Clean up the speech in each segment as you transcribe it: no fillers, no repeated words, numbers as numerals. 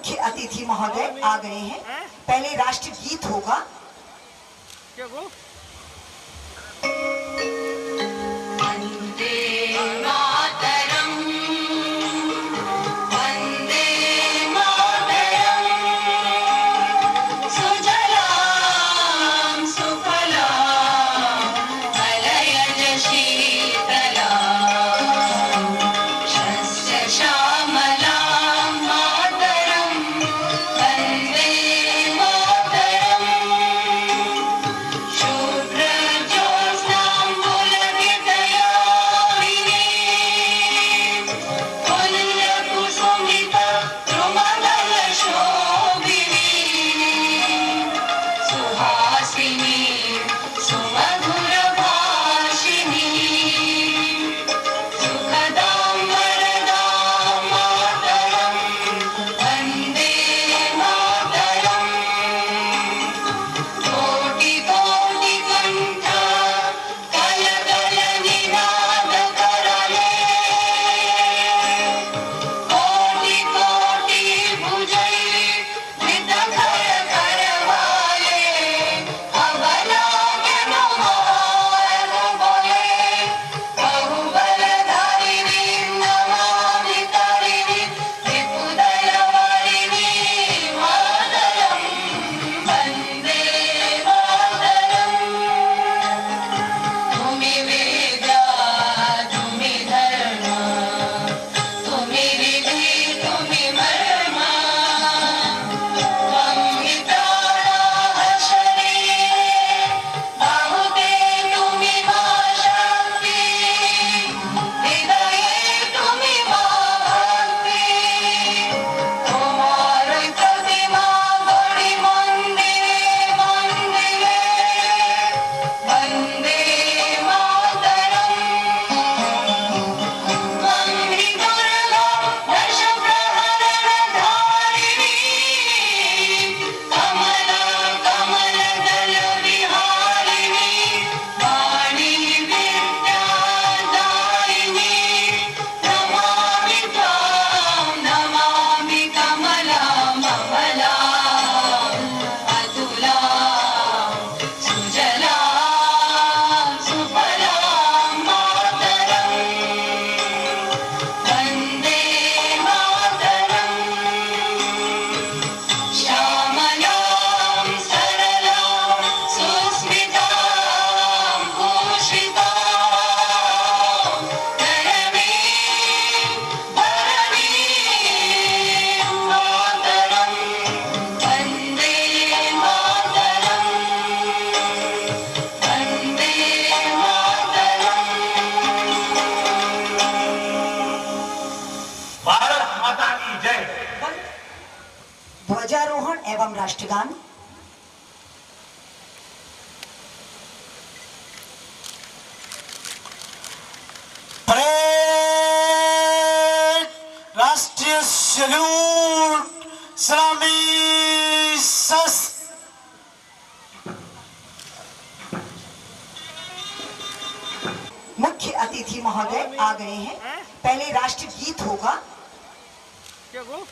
मुख्य अतिथि महोदय आ गए हैं। पहले राष्ट्र गीत होगा। क्या वो? ध्वजारोहण एवं राष्ट्रगान। राष्ट्रीय सैल्यूट सलामी मुख्य अतिथि महोदय आ गए हैं। पहले राष्ट्र गीत होगा। क्या वो?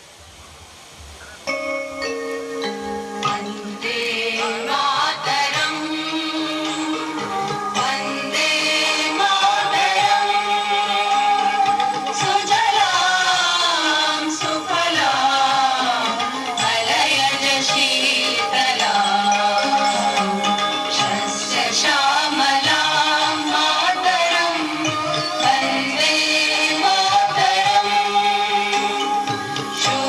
Show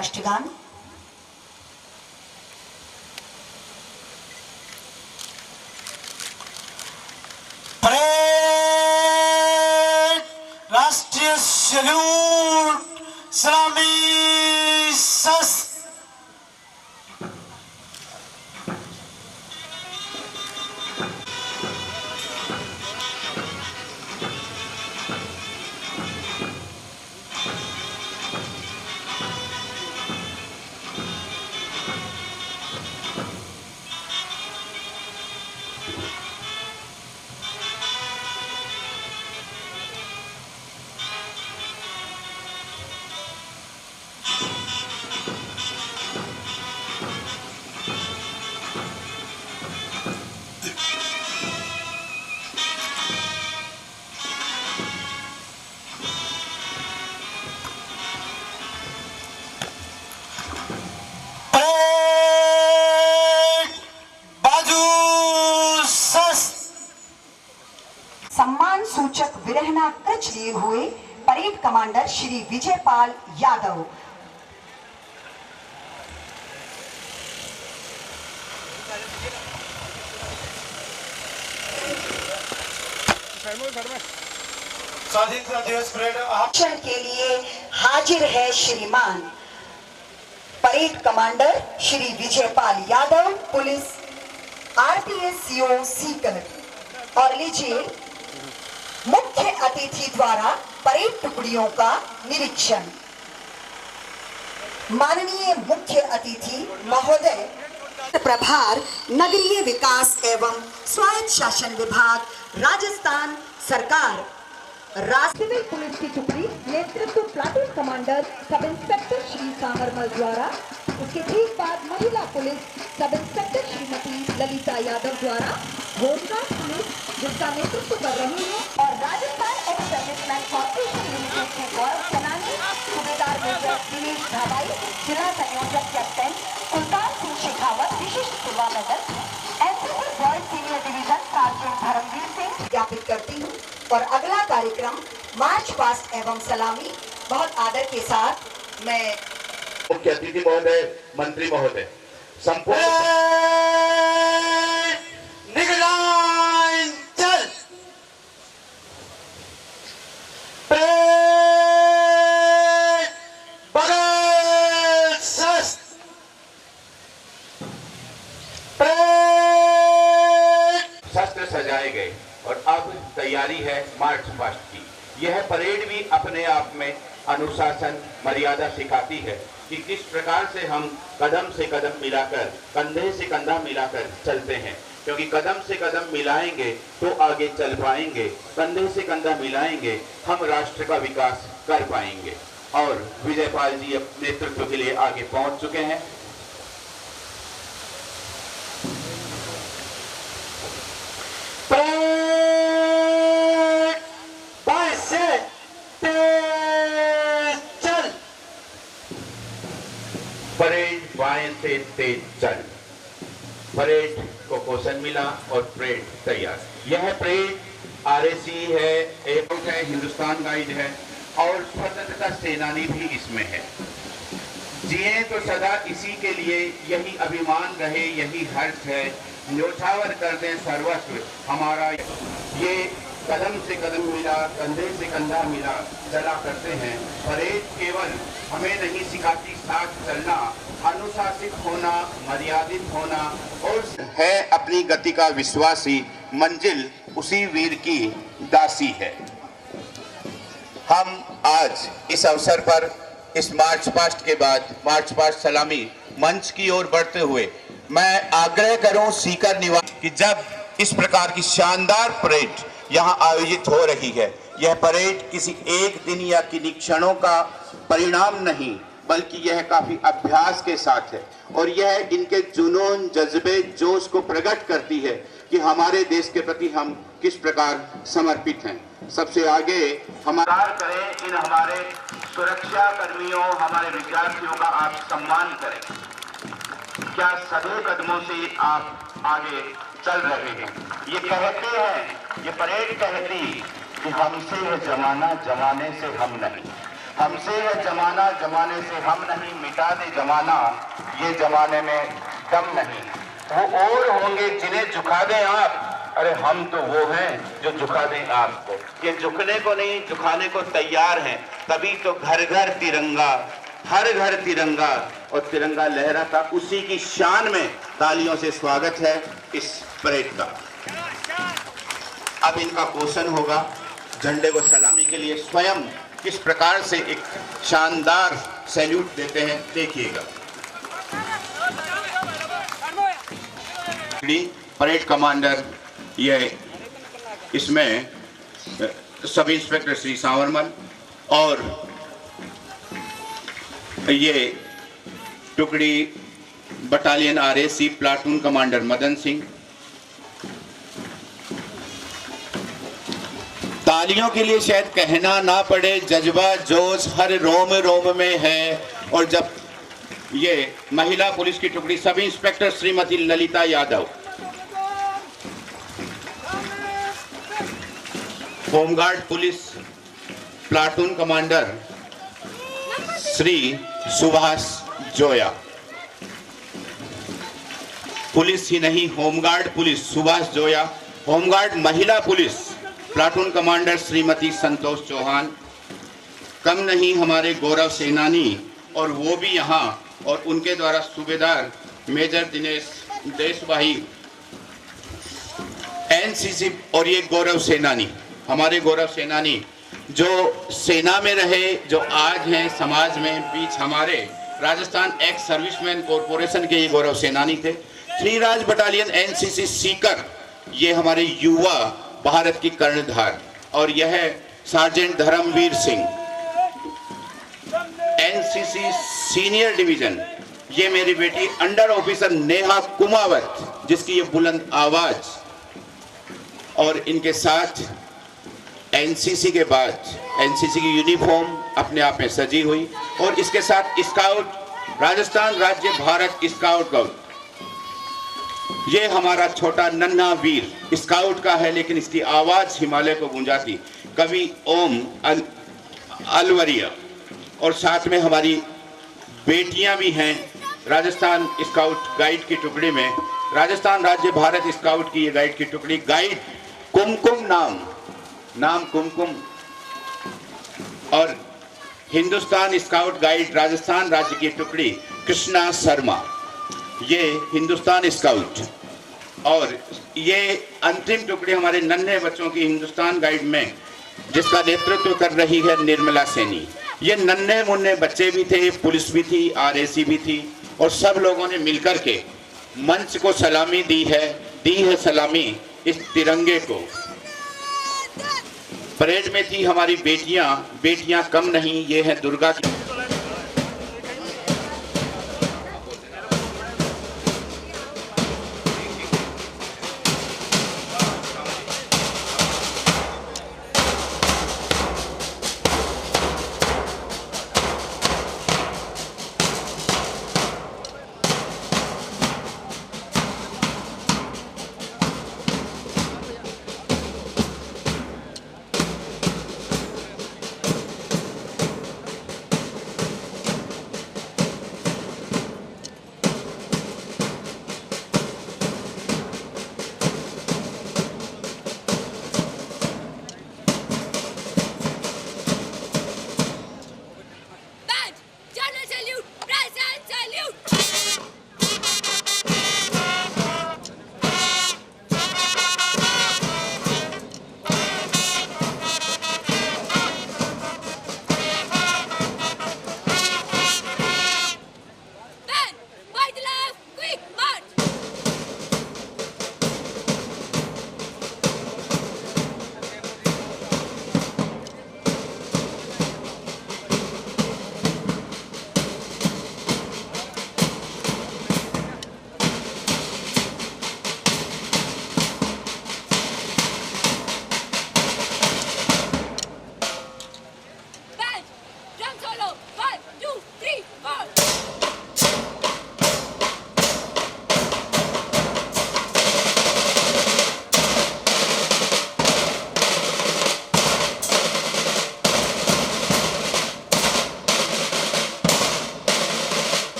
राष्ट्रगान। परेड राष्ट्रीय सैल्यूट सलामी शस्त्र। सम्मान सूचक विरहना कच लिए हुए परेड कमांडर श्री विजयपाल यादव। स्वाधीनता दिवस परेड एक्शन के लिए हाजिर है श्रीमान parade commander Shri Vijaypal Yadav, police RPS CO Sikar. और लीजिए मुख्य अतिथि द्वारा परेड टुकड़ियों का निरीक्षण। माननीय मुख्य अतिथि महोदय, प्रभार नगरीय विकास एवं स्वायत्त शासन विभाग, राजस्थान सरकार। सिविल पुलिस की टुकड़ी नेतृत्व platoon commander sub inspector Shri Samarmal द्वारा, उसके ठीक बाद महिला पुलिस सब इंस्पेक्टर श्रीमती ललिता यादव द्वारा, होमगार्ड पुलिस जिसका नेतृत्व कर रही है, और Rajasthan ex serviceman corporation limited के गौरव सेनानी सूबेदार मेजर दिनेश धाबाई, जिला संयोजक captain Sultan Singh Shekhawat, Vishisht Seva medal, NCC boys senior division sergeant Dharamvir Singh ज्ञापित करती हूँ। और अगला कार्यक्रम मार्च पास्ट एवं सलामी बहुत आदर के साथ मैं मुख्य अतिथि महोदय, मंत्री महोदय, संपूर्ण निगरान चल। बगल शस्त्र सजाए गए और अब तैयारी है मार्च पास्ट की। यह परेड भी अपने आप में अनुशासन मर्यादा सिखाती है कि किस प्रकार से हम कदम से कदम मिलाकर, कंधे से कंधा मिलाकर चलते हैं, क्योंकि कदम से कदम मिलाएंगे तो आगे चल पाएंगे, कंधे से कंधा मिलाएंगे हम राष्ट्र का विकास कर पाएंगे। और विजयपाल जी नेतृत्व के लिए आगे पहुंच चुके हैं। परेड बाएं से तेज चल। परेड को पोषण मिला और परेड तैयार। यह परेड आरएसी है, एयरपोर्ट है, हिंदुस्तान गाइड है और स्वतंत्रता सेनानी भी इसमें है। जिए तो सदा इसी के लिए, यही अभिमान रहे, यही हर्ष है, न्योछावर कर दें सर्वस्व हमारा। ये कदम से कदम मिला, कंधे से कंधा मिला चला करते हैं। परेड केवल हमें नहीं सिखाती साथ चलना, अनुशासित होना, मर्यादित होना और है अपनी गति का विश्वासी, मंजिल उसी वीर की दासी है। हम आज इस अवसर पर इस मार्च पास्ट के बाद मार्च पास्ट सलामी मंच की ओर बढ़ते हुए मैं आग्रह करूं सीकर निवासी कि जब इस प्रकार की शानदार परेड यहाँ आयोजित हो रही है, यह परेड किसी एक दिन या किन्हीं क्षणों का परिणाम नहीं, बल्कि यह काफी अभ्यास के साथ है और यह इनके जुनून, जज्बे, जोश को प्रकट करती है कि हमारे देश के प्रति हम किस प्रकार समर्पित हैं। सबसे आगे हमारा करें, इन हमारे सुरक्षा कर्मियों, हमारे विद्यार्थियों का आप सम्मान करें। क्या सदे कदमों से आप आगे चल रहे हैं। ये कहते हैं, ये परेड कहती कि हमसे है जमाना, जमाने से हम नहीं। हमसे है जमाना, जमाने से हम नहीं, मिटा दे जमाना, ये जमाने में दम नहीं। वो और होंगे जिन्हें झुका दें आप, अरे हम तो वो हैं जो झुका दें आपको। ये झुकने को नहीं, झुकाने को तैयार हैं। तभी तो घर घर तिरंगा, हर घर तिरंगा, और तिरंगा लहराता उसी की शान में। तालियों से स्वागत है इस परेड का। अब इनका पोषण होगा। झंडे को सलामी के लिए स्वयं किस प्रकार से एक शानदार सैल्यूट देते हैं, देखिएगा। परेड कमांडर ये इसमें सब इंस्पेक्टर श्री सांवरमल और ये टुकड़ी battalion RAC platoon commander Madan Singh. तालियों के लिए शायद कहना ना पड़े, जज्बा जोश हर रोम रोम में है। और जब ये महिला पुलिस की टुकड़ी sub inspector Shrimati Lalita Yadav, home guard police platoon commander Shri Subhash Joya, police ही नहीं home guard police Subhash Joya, home guard महिला police platoon commander Shrimati Santosh Chauhan, कम नहीं हमारे गौरव सेनानी, और वो भी यहाँ, और उनके द्वारा सूबेदार मेजर दिनेश देशभाई एनसीसी। और ये गौरव सेनानी, हमारे गौरव सेनानी जो सेना में रहे, जो आज हैं समाज में बीच हमारे राजस्थान एक्स सर्विसमैन कॉरपोरेशन के ये गौरव सेनानी थे। श्रीराज बटालियन एनसीसी सीकर, ये हमारे युवा भारत की कर्णधार। और यह है sergeant Dharamvir Singh, NCC senior division. ये मेरी बेटी अंडर ऑफिसर नेहा कुमावत, जिसकी ये बुलंद आवाज। और इनके साथ एनसीसी के बाद एनसीसी की यूनिफॉर्म अपने आप में सजी हुई, और इसके साथ स्काउट, राजस्थान राज्य भारत स्काउट गाइड। ये हमारा छोटा नन्हा वीर स्काउट का है, लेकिन इसकी आवाज हिमालय को गूंजाती, कवि ओम अलवरिया। और साथ में हमारी बेटियां भी हैं राजस्थान स्काउट गाइड की टुकड़ी में। राजस्थान राज्य भारत स्काउट की ये गाइड की टुकड़ी, गाइड कुमकुम नाम कुमकुम, और हिंदुस्तान स्काउट गाइड राजस्थान राज्य की टुकड़ी कृष्णा शर्मा, ये हिंदुस्तान स्काउट। और ये अंतिम टुकड़ी हमारे नन्हे बच्चों की हिंदुस्तान गाइड में, जिसका नेतृत्व कर रही है निर्मला सैनी। ये नन्हे मुन्ने बच्चे भी थे, पुलिस भी थी, आरएसी भी थी, और सब लोगों ने मिलकर के मंच को सलामी दी है सलामी इस तिरंगे को। परेड में थी हमारी बेटियां कम नहीं, ये है दुर्गा की।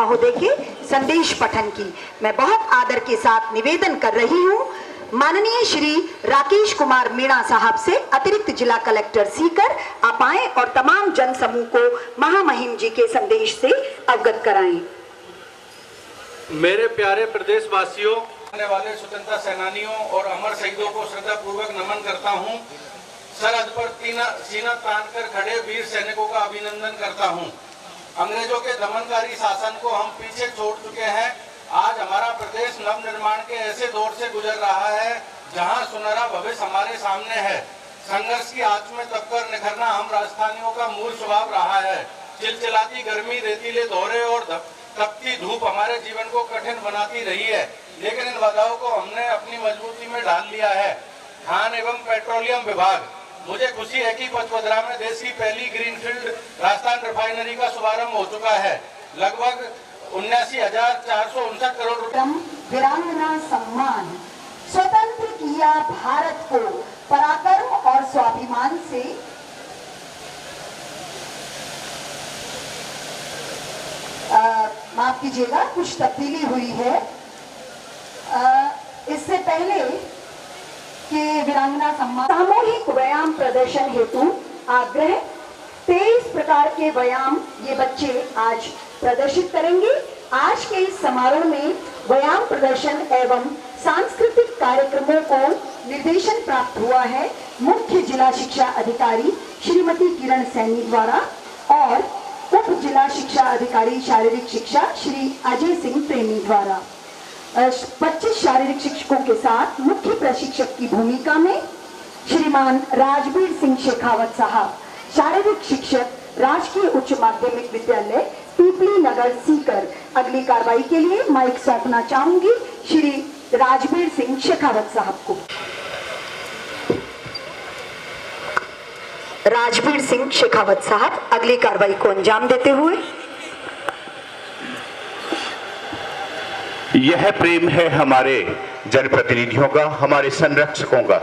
महोदय के संदेश पठन की मैं बहुत आदर के साथ निवेदन कर रही हूँ। माननीय श्री राकेश कुमार मीणा साहब से अतिरिक्त जिला कलेक्टर सीकर आप आए और तमाम जन समूह को महामहिम जी के संदेश से अवगत कराएं। मेरे प्यारे प्रदेशवासियों, आने वाले स्वतंत्रता सेनानियों और अमर शहीदों को श्रद्धापूर्वक नमन करता हूं। सरहद पर सीना तान कर खड़े वीर सैनिकों का अभिनंदन करता हूं। अंग्रेजों के दमनकारी शासन को हम पीछे छोड़ चुके हैं। आज हमारा प्रदेश नव निर्माण के ऐसे दौर से गुजर रहा है जहां सुनहरा भविष्य हमारे सामने है। संघर्ष की आंच में तपकर निखरना हम राजस्थानियों का मूल स्वभाव रहा है। चिलचिलाती गर्मी, रेतीले दौरे और तपती धूप हमारे जीवन को कठिन बनाती रही है, लेकिन इन बाधाओं को हमने अपनी मजबूती में ढाल लिया है। खान एवं पेट्रोलियम विभाग, मुझे खुशी है कि पचपदरा में देश की पहली ग्रीनफील्ड राजस्थान रिफाइनरी का शुभारंभ हो चुका है। लगभग 79,459 करोड़ रुपए। वीरांगना सम्मान, स्वतंत्र किया भारत को पराक्रम और स्वाभिमान से। माफ कीजिएगा, कुछ तब्दीली हुई है। इससे पहले कि वीरांगना सम्मान सामूहिक व्यायाम प्रदर्शन हेतु आग्रह 23 प्रकार के व्यायाम ये बच्चे आज प्रदर्शित करेंगे। आज के इस समारोह में व्यायाम प्रदर्शन एवं सांस्कृतिक कार्यक्रमों को निर्देशन प्राप्त हुआ है मुख्य जिला शिक्षा अधिकारी श्रीमती किरण सैनी द्वारा और उप जिला शिक्षा अधिकारी शारीरिक शिक्षा श्री अजय सिंह प्रेमी द्वारा। 25 शारीरिक शिक्षकों के साथ मुख्य प्रशिक्षक की भूमिका में श्रीमान राजवीर सिंह शेखावत साहब, शारीरिक शिक्षक, राजकीय उच्च माध्यमिक विद्यालय पीपली नगर सीकर। अगली कार्रवाई के लिए माइक सौंपना चाहूंगी श्री राजवीर सिंह शेखावत साहब को। राजवीर सिंह शेखावत साहब अगली कार्रवाई को अंजाम देते हुए। यह प्रेम है हमारे जनप्रतिनिधियों का, हमारे संरक्षकों का,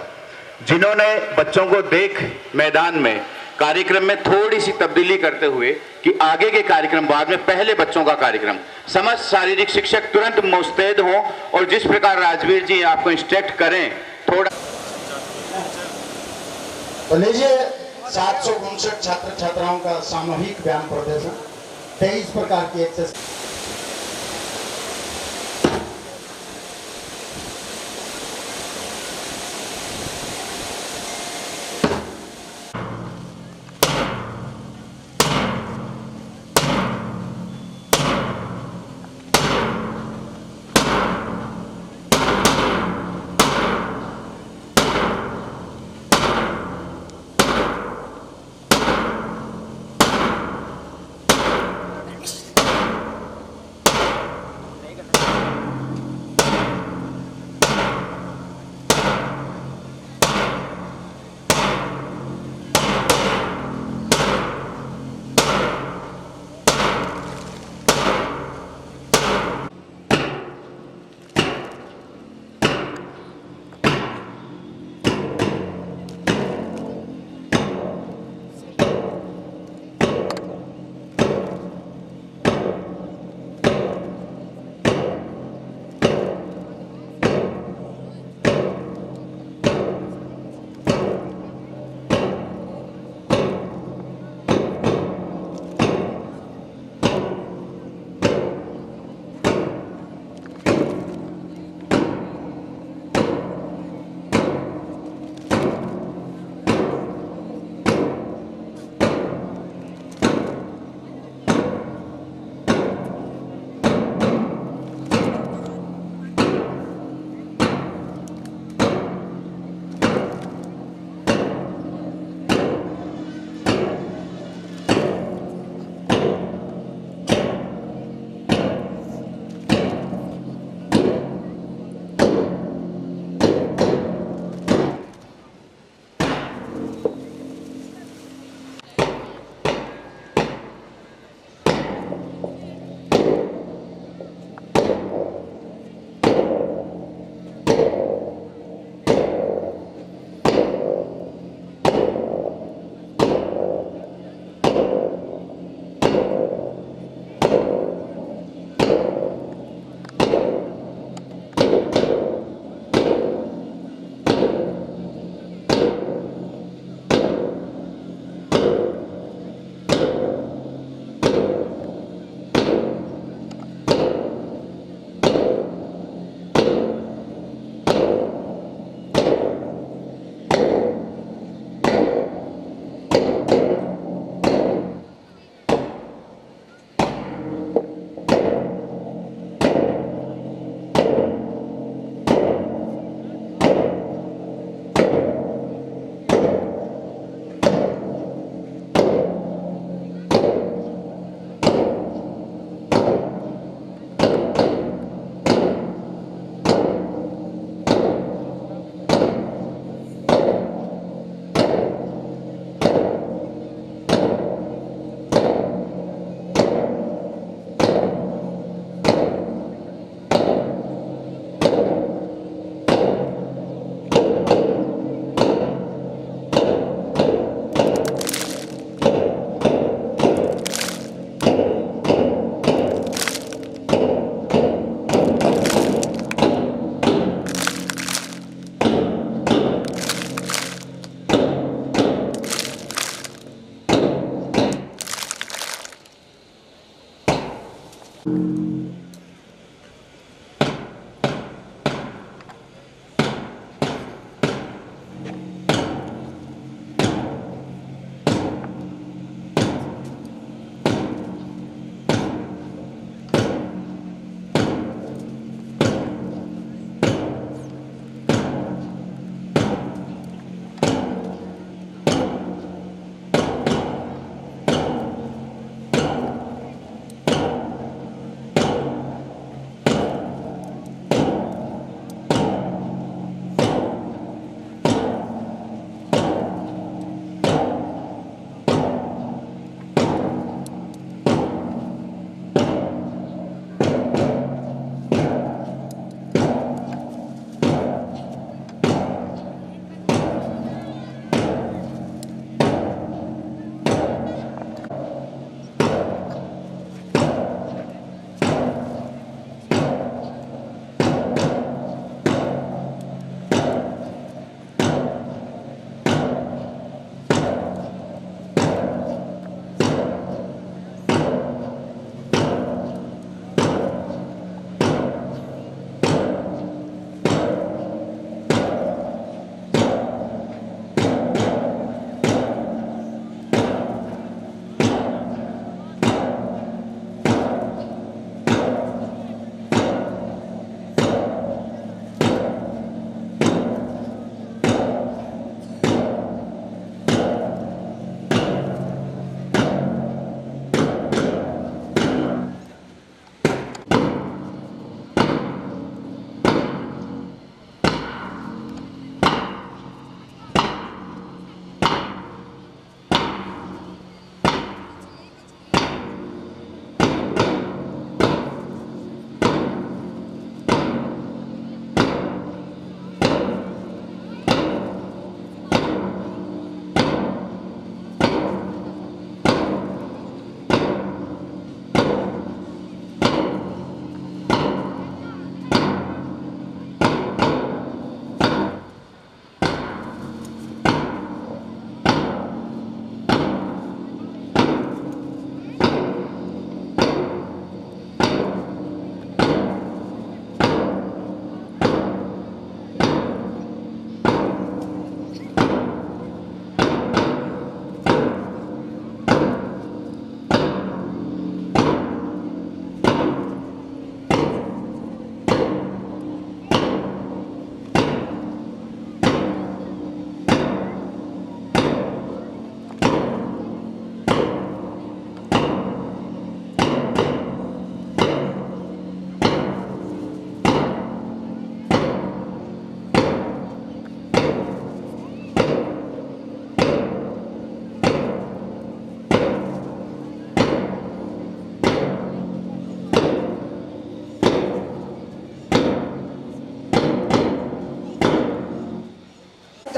जिन्होंने बच्चों को देख मैदान में कार्यक्रम में थोड़ी सी तब्दीली करते हुए कि आगे के कार्यक्रम बाद में पहले बच्चों का कार्यक्रम, समस्त शारीरिक शिक्षक तुरंत मुस्तैद हों और जिस प्रकार राजवीर जी आपको इंस्ट्रक्ट करें थोड़ा। तो लीजिए 759 छात्र छात्राओं का सामूहिक व्यायाम प्रदर्शन, 23 प्रकार की एक्सरसाइज।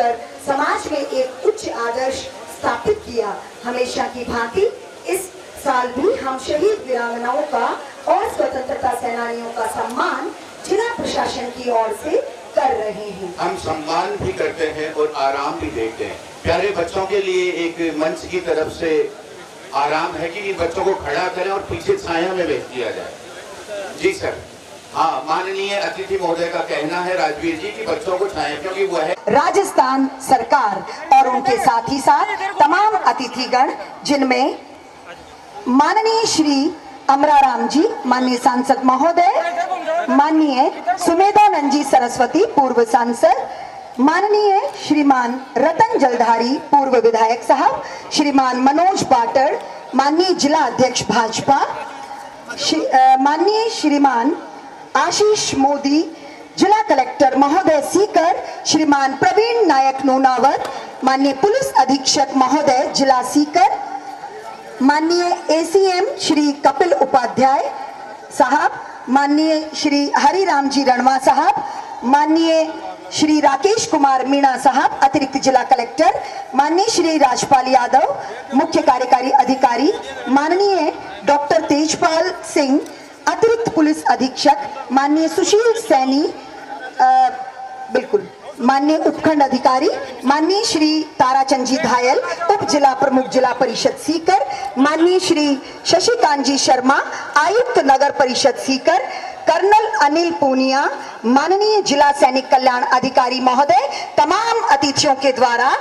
होकर समाज में एक उच्च आदर्श स्थापित किया। हमेशा की भांति इस साल भी हम शहीद वीरांगनाओं का और स्वतंत्रता सेनानियों का सम्मान जिला प्रशासन की ओर से कर रहे हैं। हम सम्मान भी करते हैं और आराम भी देते हैं। प्यारे बच्चों के लिए एक मंच की तरफ से आराम है कि इन बच्चों को खड़ा करें और पीछे छाया में भेज दिया जाए। जी सर। हाँ, माननीय अतिथि महोदय का कहना है राजवीर जी कि बच्चों को छाया, क्योंकि वो है राजस्थान सरकार और उनके साथ ही साथ तमाम अतिथिगण, जिनमें माननीय श्री अमराराम जी, माननीय सांसद महोदय, माननीय सुमेधानंद जी सरस्वती पूर्व सांसद, माननीय श्रीमान रतन जलधारी पूर्व विधायक साहब, श्रीमान मनोज पाटड़ माननीय जिला अध्यक्ष भाजपा, माननीय श्रीमान आशीष मोदी जिला कलेक्टर महोदय सीकर, श्रीमान प्रवीण नायक नूनावत माननीय पुलिस अधीक्षक महोदय जिला सीकर, माननीय एसीएम श्री कपिल उपाध्याय साहब, माननीय श्री हरिराम जी रणवा साहब, माननीय श्री राकेश कुमार मीणा साहब अतिरिक्त जिला कलेक्टर, माननीय श्री राजपाल यादव मुख्य कार्यकारी अधिकारी, माननीय डॉक्टर तेजपाल सिंह अतिरिक्त पुलिस अधीक्षक, माननीय सुशील सैनी बिल्कुल माननीय उपखंड अधिकारी, माननीय श्री ताराचंद जी घायल उप जिला प्रमुख जिला परिषद सीकर, माननीय श्री शशिकांत जी शर्मा आयुक्त नगर परिषद सीकर, कर्नल अनिल पूनिया माननीय जिला सैनिक कल्याण अधिकारी महोदय, तमाम अतिथियों के द्वारा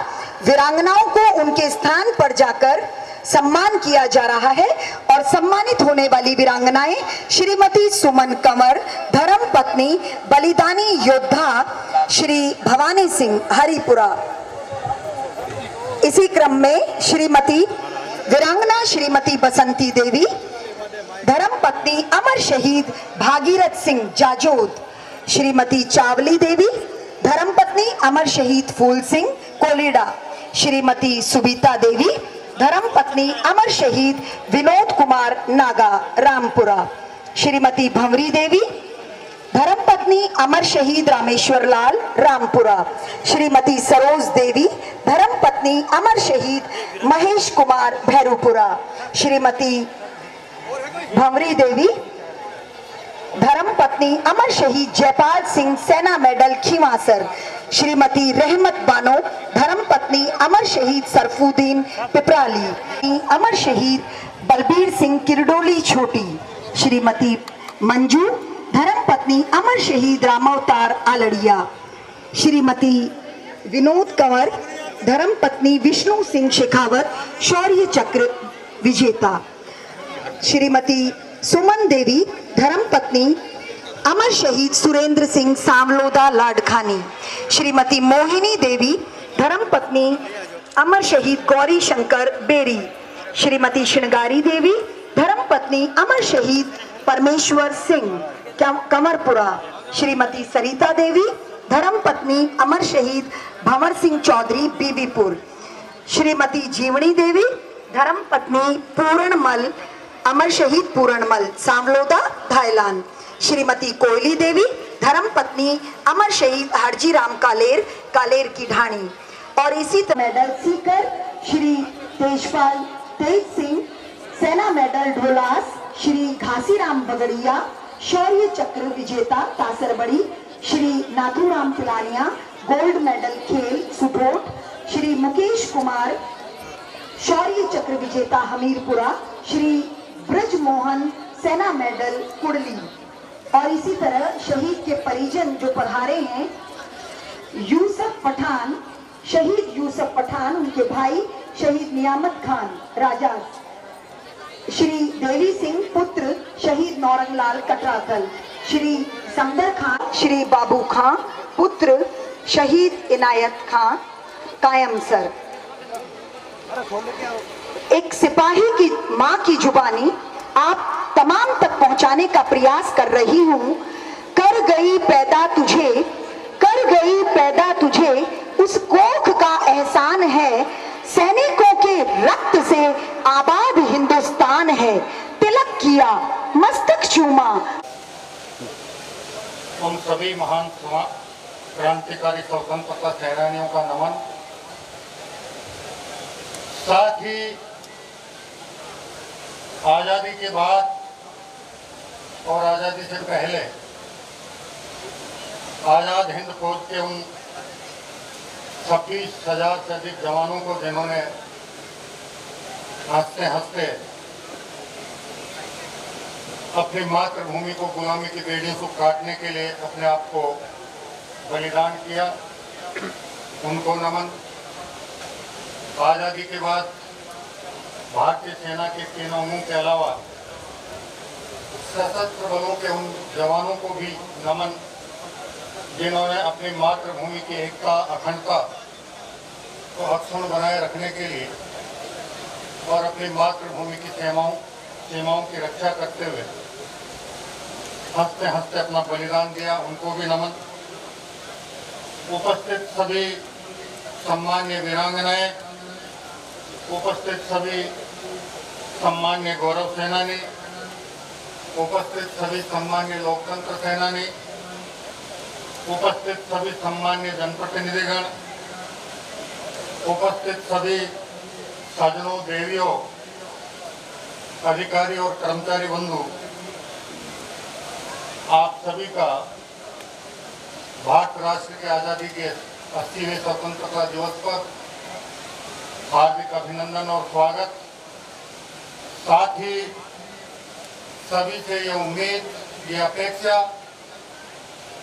वीरांगनाओं को उनके स्थान पर जाकर सम्मान किया जा रहा है। और सम्मानित होने वाली वीरांगनाएं श्रीमती सुमन कंवर, धर्म पत्नी बलिदानी योद्धा श्री भवानी सिंह हरिपुरा। इसी क्रम में श्रीमती वीरांगना श्रीमती बसंती देवी, धर्म पत्नी अमर शहीद भागीरथ सिंह जाजोद, श्रीमती चावली देवी, धर्म पत्नी अमर शहीद फूल सिंह कोलिडा, श्रीमती सुबीता देवी, धर्म पत्नी अमर शहीद विनोद कुमार नागा रामपुरा, श्रीमती भंवरी देवी, धर्म पत्नी अमर शहीद रामेश्वर लाल रामपुरा, श्रीमती सरोज देवी, धर्म पत्नी अमर शहीद महेश कुमार भैरूपुरा, श्रीमती भंवरी देवी, धर्म पत्नी अमर शहीद जयपाल सिंह सेना मेडल खींवासर, श्रीमती रहमत बानो, धर्म पत्नी अमर शहीद सरफुद्दीन पिपराली, अमर शहीद बलबीर सिंह किरडोली छोटी, श्रीमती मंजू, धर्म पत्नी अमर शहीद रामावतार आलड़िया, श्रीमती विनोद कंवर, धर्म पत्नी विष्णु सिंह शेखावत शौर्य चक्र विजेता, श्रीमती सुमन देवी, धर्म पत्नी अमर शहीद सुरेंद्र सिंह सांवलोदा लाडखानी, श्रीमती मोहिनी देवी, धर्म पत्नी अमर शहीद गौरी शंकर बेरी, श्रीमती श्रृंगारी देवी, धर्म पत्नी अमर शहीद परमेश्वर सिंह कंवरपुरा, श्रीमती सरिता देवी, धर्म पत्नी अमर शहीद भंवर सिंह चौधरी बीबीपुर, श्रीमती जीवनी देवी, धर्म पत्नी पूरणमल अमर शहीद पूरणमल सांवलोदा धायलान, श्रीमती कोयली देवी, धर्म पत्नी अमर शहीद हरजी राम कालेर कालेर की ढाणी। और इसी तरह मेडल सीकर श्री तेजपाल तेज सिंह, सेना मेडल ढोलास श्री घासीराम बगड़िया, शौर्य चक्र विजेता तासरबड़ी श्री नाथूराम पिलानिया, गोल्ड मेडल खेल सुबोट श्री मुकेश कुमार, शौर्य चक्र विजेता हमीरपुरा श्री ब्रजमोहन, सेना मेडल कुड़ली। और इसी तरह शहीद के परिजन जो पधारे हैं, यूसुफ पठान, शहीद यूसुफ पठान, उनके भाई शहीद नियामत खान राजा, श्री देवी सिंह पुत्र शहीद नौरंगलाल कटराकल, श्री समदर खान, श्री बाबू खां पुत्र शहीद इनायत खां कायमसर। एक सिपाही की मां की जुबानी आप तमाम तक पहुंचाने का प्रयास कर रही हूं। कर गई पैदा तुझे, कर गई पैदा तुझे, उस कोख का एहसान है, सैनिकों के रक्त से आबाद हिंदुस्तान है, तिलक किया मस्तक चूमा। उन सभी महान क्रांतिकारी स्वतंत्रता सेनानियों का नमन। साथ ही आज़ादी के बाद और आज़ादी से पहले आज़ाद हिंद फौज के उन 26,000 से अधिक जवानों को जिन्होंने हंसते हंसते अपनी मातृभूमि को गुलामी की बेड़ियों से काटने के लिए अपने आप को बलिदान किया, उनको नमन। आज़ादी के बाद भारतीय सेना के तीनों अंगों के अलावा सशस्त्र बलों के उन जवानों को भी नमन जिन्होंने अपनी मातृभूमि की एकता अखंडता को अक्षुण्ण बनाए रखने के लिए और अपनी मातृभूमि की सीमाओं की रक्षा करते हुए हंसते हंसते अपना बलिदान दिया, उनको भी नमन। उपस्थित सभी सम्मान्य वीरांगनाएं, उपस्थित सभी सम्मान्य गौरव सेनानी, उपस्थित सभी सम्मान्य लोकतंत्र सेनानी, उपस्थित सभी सम्मान्य जनप्रतिनिधिगण, उपस्थित सभी सज्जनों, देवियों, अधिकारी और कर्मचारी बंधु, आप सभी का भारत राष्ट्र की आज़ादी के 80वें स्वतंत्रता दिवस पर हार्दिक अभिनंदन और स्वागत। साथ ही सभी से ये उम्मीद, ये अपेक्षा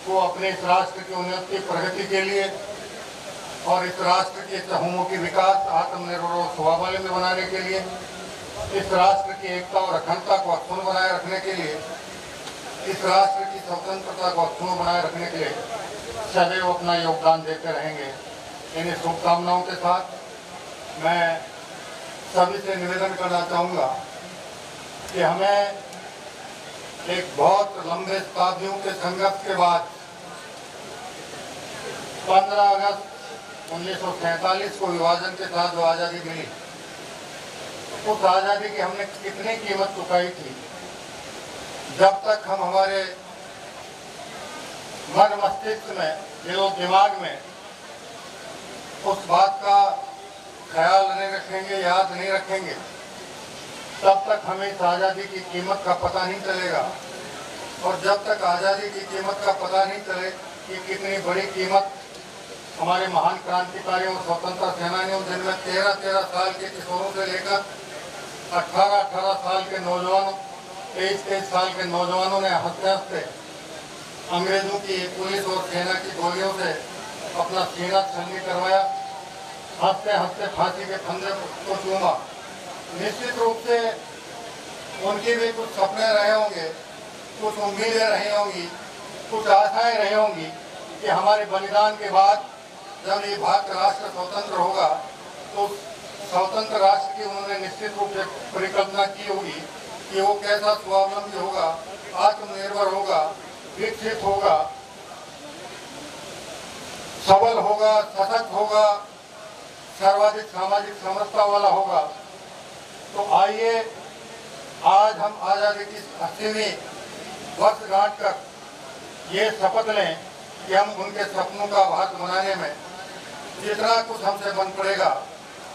को अपने इस राष्ट्र की उन्नति प्रगति के लिए और इस राष्ट्र के चहुमुखी विकास, आत्मनिर्भर और स्वावलंबी बनाने के लिए, इस राष्ट्र की एकता और अखंडता को अक्षुण्ण बनाए रखने के लिए, इस राष्ट्र की स्वतंत्रता को अक्षुण्ण बनाए रखने के लिए सदैव अपना योगदान देते रहेंगे। इन शुभकामनाओं के साथ मैं सभी से निवेदन करना चाहूँगा कि हमें एक बहुत लंबे शताब्दियों के संघर्ष के बाद 15 अगस्त 1947 को विभाजन के साथ जो आज़ादी मिली, उस आज़ादी की हमने कितनी कीमत चुकाई थी। जब तक हम हमारे मन मस्तिष्क में, दिलो दिमाग में उस बात का ख्याल नहीं रखेंगे, याद नहीं रखेंगे, तब तक हमें इस आज़ादी की कीमत का पता नहीं चलेगा। और जब तक आज़ादी की कीमत का पता नहीं चले कि कितनी बड़ी कीमत हमारे महान क्रांतिकारियों, स्वतंत्रता सेनानियों, जिनमें 13-13 साल के किशोरों से लेकर 18-18 साल के नौजवानों, 23-23 साल के नौजवानों ने हंसते हंसते अंग्रेजों की पुलिस और सेना की गोलियों से अपना सीना छलनी करवाया, हंसते हंसते फांसी के फंदे को चूमा। निश्चित रूप से उनके भी कुछ सपने रहे होंगे, कुछ उम्मीदें रही होंगी, कुछ आशाएं रही होंगी कि हमारे बलिदान के बाद जब ये भारत राष्ट्र स्वतंत्र होगा तो स्वतंत्र राष्ट्र की उन्होंने निश्चित रूप से परिकल्पना की होगी कि वो कैसा स्वावलंबी होगा, आत्मनिर्भर होगा, विकसित होगा, सबल होगा, सशक्त होगा, सर्वाधिक सामाजिक समरसता वाला होगा। तो आइए आज हम आज़ादी की 80वीं वर्षगांठ कर ये शपथ लें कि हम उनके सपनों का भारत बनाने में जितना कुछ हमसे बन पड़ेगा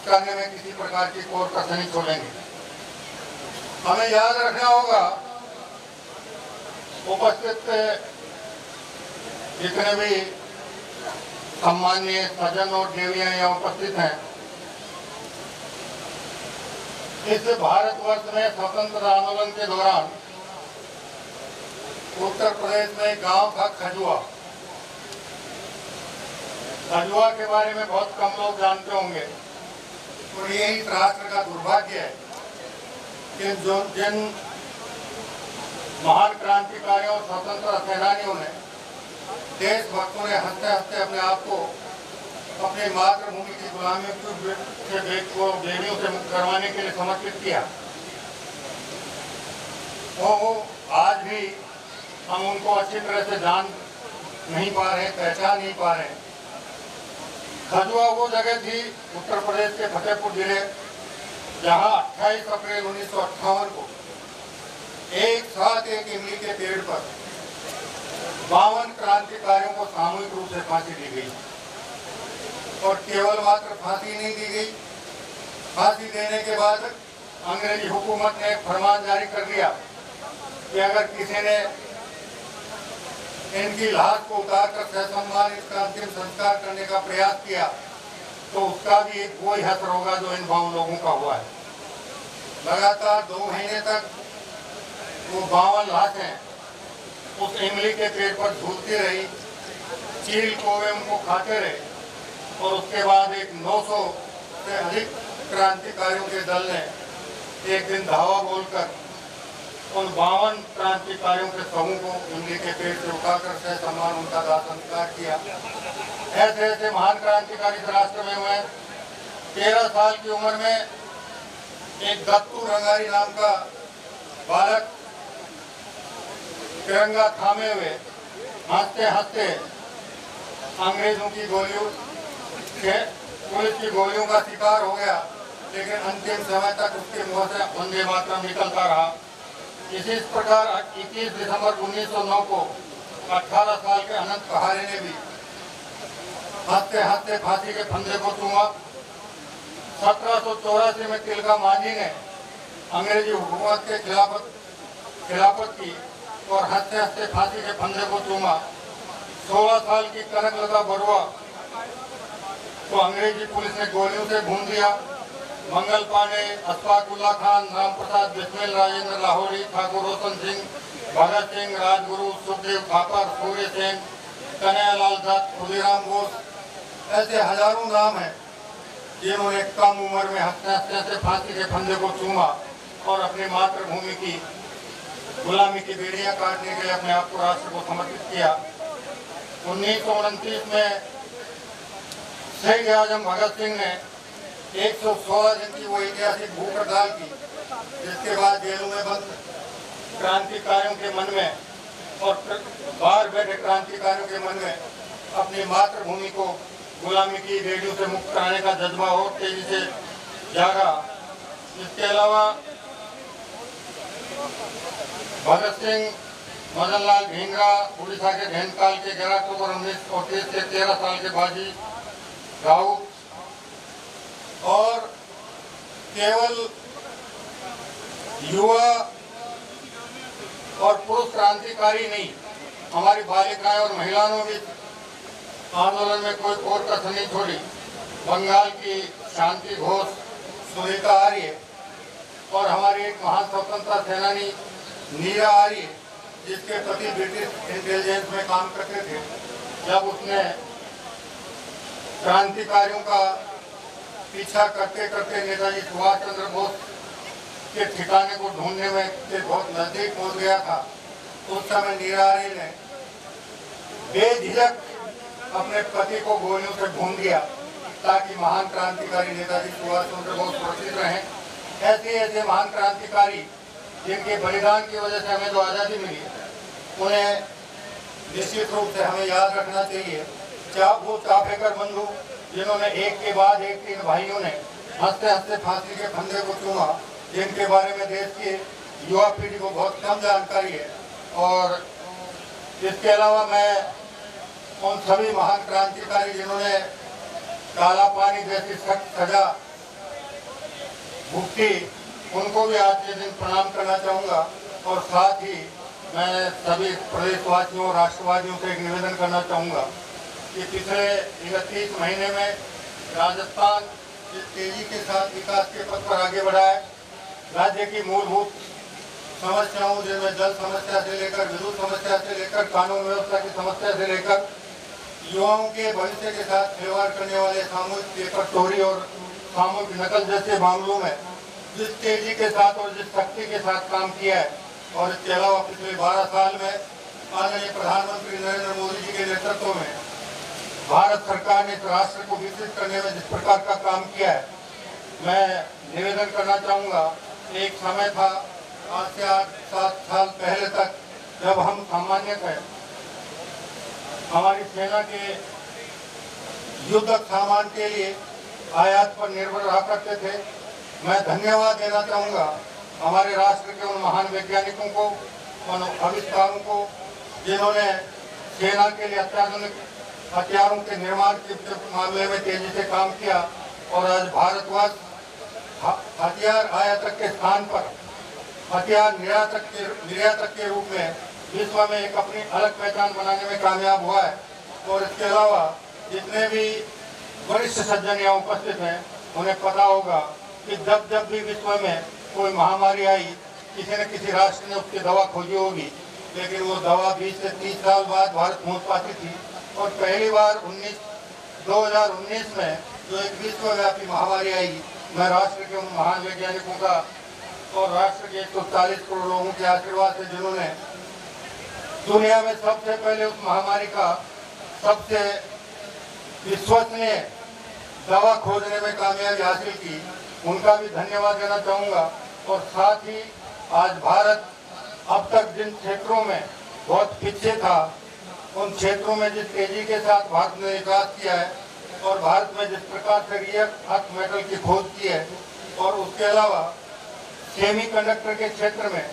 करने में किसी प्रकार की कोर कसर नहीं छोड़ेंगे। हमें याद रखना होगा, उपस्थित जितने भी सम्मानीय सज्जन और देवियां यहाँ उपस्थित हैं, इस भारतवर्ष में स्वतंत्रता आंदोलन के दौरान उत्तर प्रदेश में एक गांव था खजुआ। खजुआ के बारे में बहुत कम लोग जानते होंगे और यही राष्ट्र का दुर्भाग्य है कि जिन महान क्रांतिकारियों, स्वतंत्रता सेनानियों ने, देशभक्तों ने हंसते हंसते अपने आप को अपनी मातृभूमि की गुलामी से बेड़ियों से मुक्त करवाने के लिए समर्पित किया, तो आज भी हम उनको अच्छी तरह से जान नहीं पा रहे, पहचान नहीं पा रहे। खजुआ वो जगह थी उत्तर प्रदेश के फतेहपुर जिले, जहां 28 अप्रैल 1958 को एक साथ एक इमली के पेड़ पर 52 क्रांतिकारियों को सामूहिक रूप से फांसी दी गई और केवल मात्र फांसी नहीं दी गई, फांसी देने के बाद अंग्रेजी हुकूमत ने एक फरमान जारी कर दिया कि अगर किसी ने इनकी लाश को उतारकर ससम्मान इसका अंतिम संस्कार करने का प्रयास किया तो उसका भी एक वही हश्र होगा जो इन 52 लोगों का हुआ है। लगातार 2 महीने तक वो 52 लाशें उस इमली के पेड़ पर झूलती रही, चील कौवे उनको खाते रहे और उसके बाद एक 900 से अधिक क्रांतिकारियों के दल ने एक दिन धावा बोलकर उन 52 क्रांतिकारियों के समूह को इमली के पेड़ से उठाकर से सम्मान उनका दाह संस्कार किया। ऐसे ऐसे महान क्रांतिकारी इस राष्ट्र में हुए। 13 साल की उम्र में एक दत्तू रंगारी नाम का बालक तिरंगा थामे हुए हंसते हंसते अंग्रेजों की गोलियों से पुलिस की गोलियों का शिकार हो गया, लेकिन अंतिम समय तक उसके मुंह से वंदे मातरम निकलता रहा। इसी प्रकार 21 दिसंबर 1909 को 18 साल के अनंत कहारे ने भी हंसते हंसते फांसी के फंदे को चूमा। 1784 में तिलका मांझी ने अंग्रेजी हुकूमत के खिलाफत की और हंसते हंसते फांसी के फंदे को चूमा। 16 साल की कनकलता बरुआ को अंग्रेजी पुलिस ने गोलियों से भून दिया। मंगल पांडे, अशफाकुल्ला खान, राम प्रसाद बिस्मिल, राजेंद्र लाहौरी, ठाकुर रोशन सिंह, भगत सिंह, राजगुरु, सुखदेव थापर, सूर्य सेन, कन्हैयालाल दत्त, खुदीराम बोस, ऐसे हजारों नाम हैं जिन्होंने कम उम्र में हंसते हंसते फांसी के फंदे को चूमा और अपनी मातृभूमि की गुलामी की बेड़ियां काटने के लिए अपने आप को राष्ट्र को समर्पित किया। 1929 में शहीद आजम भगत सिंह ने 116 दिन की वो ऐतिहासिक भूख हड़ताल की, जिसके बाद जेलों में बंद क्रांतिकारियों के मन में और बाहर बैठे क्रांतिकारियों के मन में अपनी मातृभूमि को गुलामी की बेड़ियों से मुक्त कराने का जज्बा और तेजी से जागा। इसके अलावा भगत सिंह, मदन लाल ढींगरा, उड़ीसा के ढेनकाल के 11 अक्टूबर 1930 के 13 साल के बाजी राउत और केवल युवा और पुरुष क्रांतिकारी नहीं, हमारी बालिकाएं और महिलाओं ने भी आंदोलन में कोई और कसर नहीं छोड़ी। बंगाल की शांति घोष सुनीता आर्य और हमारी एक महान स्वतंत्रता सेनानी नीरा आर्य, जिसके पति ब्रिटिश इंटेलिजेंस में काम करते थे, जब उसने क्रांतिकारियों का पीछा करते करते नेताजी सुभाष चंद्र बोस के ठिकाने को ढूंढने में से बहुत नजदीक पहुंच गया था, उस समय नीरा आर्य ने बेझिझक अपने पति को गोलियों से भून दिया ताकि महान क्रांतिकारी नेताजी सुभाष चंद्र बोस सुरक्षित रहें। ऐसे ऐसे महान क्रांतिकारी जिनके बलिदान की वजह से हमें जो आज़ादी मिली, उन्हें निश्चित रूप से हमें याद रखना चाहिए। वो चापेकर बंधु जिन्होंने एक के बाद एक 3 भाइयों ने हंसते हंसते फांसी के फंदे को चूमा, जिनके बारे में देश की युवा पीढ़ी को बहुत कम जानकारी है। और इसके अलावा मैं उन सभी महान क्रांतिकारी जिन्होंने काला पानी जैसी सख्त सजा भुगती, उनको भी आज के दिन प्रणाम करना चाहूँगा। और साथ ही मैं सभी प्रदेशवासियों और राष्ट्रवादियों से एक निवेदन करना चाहूँगा कि पिछले 31 महीने में राजस्थान जिस तेजी के साथ विकास के पथ पर आगे बढ़ा है, राज्य की मूलभूत समस्याओं जिनमें जल समस्या से लेकर विद्युत समस्या से लेकर कानून व्यवस्था की समस्या से लेकर युवाओं के भविष्य के साथ खिलवाड़ करने वाले सामूहिक पेपर चोरी और सामूहिक नकल जैसे मामलों में जिस तेजी के साथ और जिस शक्ति के साथ काम किया है, और इसके अलावा पिछले 12 साल में माननीय प्रधानमंत्री नरेंद्र मोदी जी के नेतृत्व में भारत सरकार ने इस राष्ट्र को विकसित करने में जिस प्रकार का काम किया है, मैं निवेदन करना चाहूँगा। एक समय था आज से 8-7 साल पहले तक जब हम सामान्यतः हमारी सेना के युद्धक सामान के लिए आयात पर निर्भर रहा करते थे। मैं धन्यवाद देना चाहूँगा हमारे राष्ट्र के उन महान वैज्ञानिकों को, उन आविष्कारों को, जिन्होंने सेना के लिए अत्याधुनिक हथियारों के निर्माण के मामले में तेजी से काम किया और आज भारतवर्ष हथियार आयातक के स्थान पर हथियार निर्यातक के रूप में विश्व में एक अपनी अलग पहचान बनाने में कामयाब हुआ है। और इसके अलावा जितने भी वरिष्ठ सज्जन यहाँ उपस्थित हैं उन्हें पता होगा कि जब भी विश्व में कोई महामारी आई, किसी न किसी राष्ट्र ने उसकी दवा खोजी होगी, लेकिन वो दवा 20 से 30 साल बाद भारत पहुंच पाती थी। और पहली बार 2019 में जो एक विश्वव्यापी महामारी आई, मैं राष्ट्र के उन महान वैज्ञानिकों का और राष्ट्र के 140 करोड़ लोगों के आशीर्वाद से, जिन्होंने दुनिया में सबसे पहले उस महामारी का सबसे विश्वसनीय दवा खोजने में कामयाबी हासिल की, उनका भी धन्यवाद देना चाहूँगा। और साथ ही आज भारत अब तक जिन क्षेत्रों में बहुत पीछे था, उन क्षेत्रों में जिस तेजी के साथ भारत ने विकास किया है और भारत में जिस प्रकार से रियर अर्थ मेटल की खोज की है, और उसके अलावा सेमीकंडक्टर के क्षेत्र में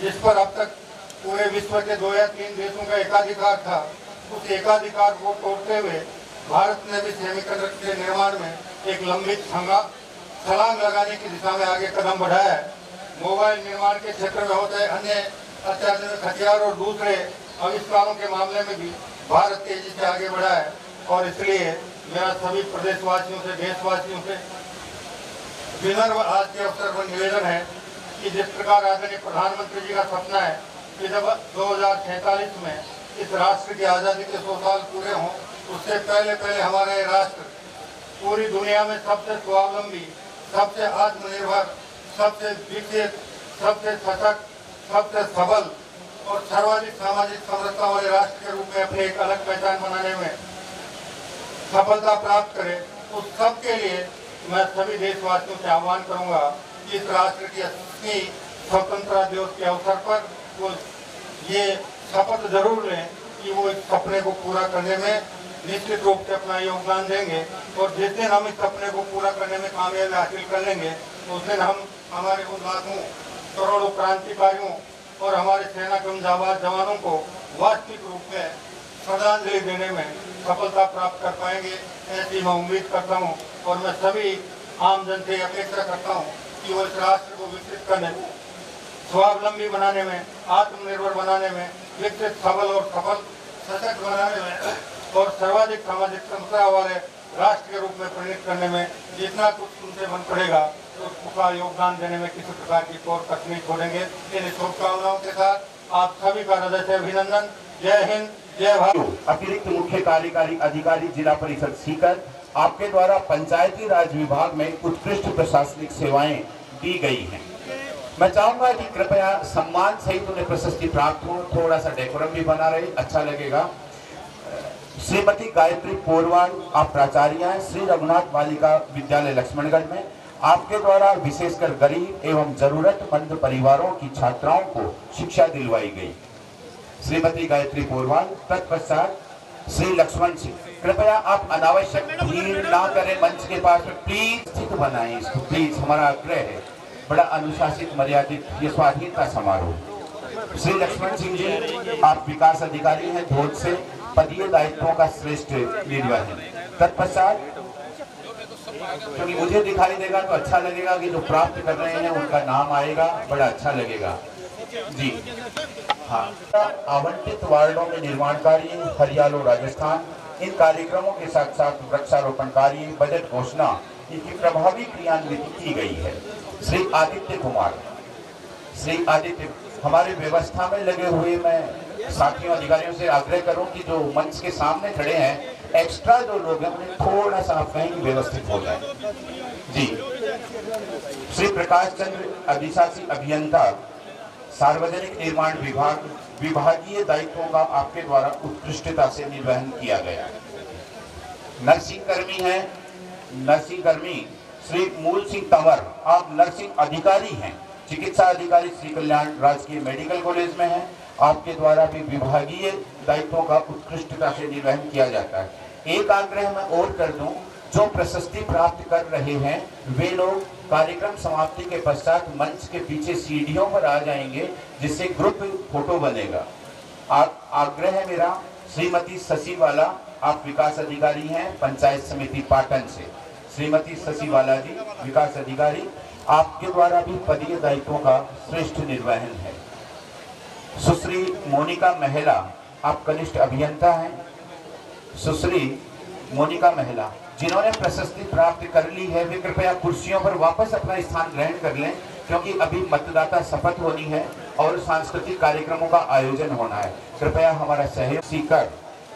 जिस पर अब तक पूरे विश्व के 2 या 3 देशों का एकाधिकार था, उस एकाधिकार को तोड़ते हुए भारत ने भी सेमीकंडक्टर के निर्माण में एक लंबी छलांग लगाने की दिशा में आगे कदम बढ़ाया है। मोबाइल निर्माण के क्षेत्र में होते अन्य अत्याधुनिक हथियार और दूसरे आविष्कारों के मामले में भी भारत तेजी से आगे बढ़ा है। और इसलिए मेरा सभी प्रदेशवासियों से, देशवासियों से विनम्र आज के अवसर पर निवेदन है कि जिस प्रकार आदरणीय प्रधानमंत्री जी का सपना है कि जब 2047 में इस राष्ट्र की आज़ादी के 100 साल पूरे हों, उससे पहले हमारे राष्ट्र पूरी दुनिया में सबसे स्वावलंबी, सबसे आत्मनिर्भर, सबसे विकसित, सबसे सशक्त, सबसे सबल और सर्वाधिक सामाजिक समरसता वाले राष्ट्र के रूप में अपनी एक अलग पहचान बनाने में सफलता प्राप्त करे। उस सब के लिए मैं सभी देशवासियों से आह्वान करूंगा कि इस राष्ट्र की 80 स्वतंत्रता दिवस के अवसर पर वो ये शपथ जरूर लें कि वो इस सपने को पूरा करने में निश्चित रूप से अपना योगदान देंगे। और जिस दिन हम इस सपने को पूरा करने में कामयाबी हासिल कर लेंगे, उस दिन हम हमारे उन लाखों करोड़ों क्रांतिकारियों और हमारे सेना के उन जाबाज जवानों को वास्तविक रूप में श्रद्धांजलि देने में सफलता प्राप्त कर पाएंगे, ऐसी मैं उम्मीद करता हूँ। और मैं सभी आम जन से अपेक्षा करता हूँ कि वो इस राष्ट्र को विकसित करने में, स्वावलंबी बनाने में, आत्मनिर्भर बनाने में, विकसित, सबल और सफल, सशक्त बनाने में और सर्वाधिक सामाजिक समता वाले राष्ट्र के रूप में परिणत करने में जितना कुछ उनसे मन पड़ेगा उसका योगदान देने में किसी प्रकार की कोर कसर नहीं छोड़ेंगे। इन शुभकामनाओं के साथ आप सभी का हृदय से अभिनंदन। जय हिंद, जय भारत। अतिरिक्त मुख्य कार्यकारी अधिकारी जिला परिषद सीकर, आपके द्वारा पंचायती राज विभाग में उत्कृष्ट प्रशासनिक सेवाएं दी गई हैं। मैं चाहूंगा कि कृपया सम्मान सहित उन्हें प्रशस्ति प्राप्त हो, थोड़ा सा डेकोरम भी बना रहे, अच्छा लगेगा। श्रीमती गायत्री पोरवाल, आप प्राचार्य हैं श्री रघुनाथ बालिका विद्यालय लक्ष्मणगढ़ में। आपके द्वारा विशेषकर गरीब एवं जरूरतमंद परिवारों की छात्राओं को शिक्षा दिलवाई गई। श्रीमती गायत्री पोरवाल। तत्पश्चात श्री लक्ष्मण सिंह, कृपया आप अनावश्यक भीड़ ना करें मंच के पास में, प्लीज स्थित बनाएं इसको, प्लीज, हमारा आग्रह है। बड़ा अनुशासित, मर्यादित ये स्वाधीनता समारोह। श्री लक्ष्मण सिंह जी, आप विकास अधिकारी हैं धोद से, पदीय दायित्वों का श्रेष्ठ निर्वहन। तत्पश्चात, क्योंकि मुझे दिखाई देगा तो अच्छा लगेगा कि जो प्राप्त कर रहे हैं उनका नाम आएगा, बड़ा अच्छा लगेगा जी। हाँ, आवंटित वार्डों में निर्माण कार्य हरियाणा राजस्थान, इन कार्यक्रमों के साथ साथ वृक्षारोपण कार्य, बजट घोषणा, इनकी प्रभावी क्रियान्वित की गई है। श्री आदित्य कुमार, श्री आदित्य, हमारी व्यवस्था में लगे हुए मैं साथियों अधिकारियों से आग्रह करूं कि जो मंच के सामने खड़े हैं, एक्स्ट्रा जो लोग हैं उन्हें थोड़ा सा आप कहें कि व्यवस्थित हो जाए जी। श्री प्रकाश चंद्र, अधिशासी अभियंता, सार्वजनिक निर्माण विभाग, विभागीय दायित्वों का आपके द्वारा उत्कृष्टता से निर्वहन किया गया। नर्सिंग कर्मी हैं, नर्सिंग कर्मी श्री मूल सिंह तंवर, आप नर्सिंग अधिकारी हैं, चिकित्सा अधिकारी श्री कल्याण राजकीय मेडिकल कॉलेज में हैं। आपके द्वारा भी विभागीय दायित्वों का उत्कृष्टता से निर्वहन किया जाता है। एक आग्रह मैं और कर दूं, जो प्रशस्ति प्राप्त कर रहे हैं वे लोग कार्यक्रम समाप्ति के पश्चात मंच के पीछे सीढ़ियों पर आ जाएंगे, जिससे ग्रुप फोटो बनेगा। आग्रह है मेरा श्रीमती शशिवाला, आप विकास अधिकारी हैं पंचायत समिति पाटन से। श्रीमती शशिवाला जी विकास अधिकारी, आपके द्वारा भी पदीय दायित्वों का श्रेष्ठ निर्वहन है। सुश्री मोनिका महिला, आप कनिष्ठ अभियंता हैं। सुश्री मोनिका महिला जिन्होंने प्रशस्ति प्राप्त कर ली है, वे कृपया कुर्सियों पर वापस अपना स्थान ग्रहण कर लें, क्योंकि अभी मतदाता शपथ होनी है और सांस्कृतिक कार्यक्रमों का आयोजन होना है। कृपया हमारा सहयोग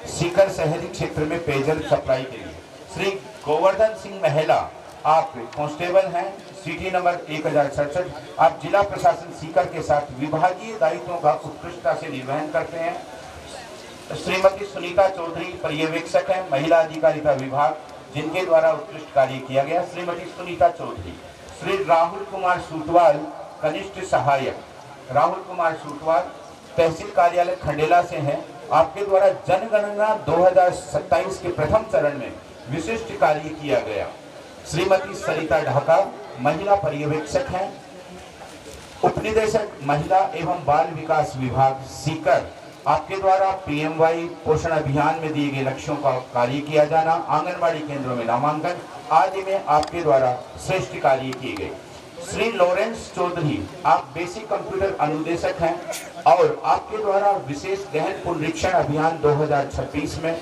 सीकर शहरी क्षेत्र में पेयजल सप्लाई के लिए। श्री गोवर्धन सिंह महिला, आप कांस्टेबल हैं, सिटी नंबर 1067, आप जिला प्रशासन सीकर के साथ विभागीय दायित्वों का उत्कृष्टता से निर्वहन करते हैं। श्रीमती सुनीता चौधरी पर्यवेक्षक हैं, महिला अधिकारिता विभाग, जिनके द्वारा उत्कृष्ट कार्य किया गया। श्रीमती सुनीता चौधरी। श्री राहुल कुमार सूटवाल कनिष्ठ सहायक, राहुल कुमार सूटवाल तहसील कार्यालय खंडेला से हैं, आपके द्वारा जनगणना 2027 के प्रथम चरण में विशिष्ट कार्य किया गया। श्रीमती सरिता ढाका महिला पर्यवेक्षक हैं, उपनिदेशक महिला एवं बाल विकास विभाग सीकर, आपके द्वारा पीएमवाई पोषण अभियान में दिए गए लक्ष्यों का कार्य किया जाना, आंगनबाड़ी केंद्रों में नामांकन आदि में आपके द्वारा श्रेष्ठ कार्य किए गए। श्री लॉरेंस चौधरी, आप बेसिक कंप्यूटर अनुदेशक हैं और आपके द्वारा विशेष गहन पुनरीक्षण अभियान 2026 में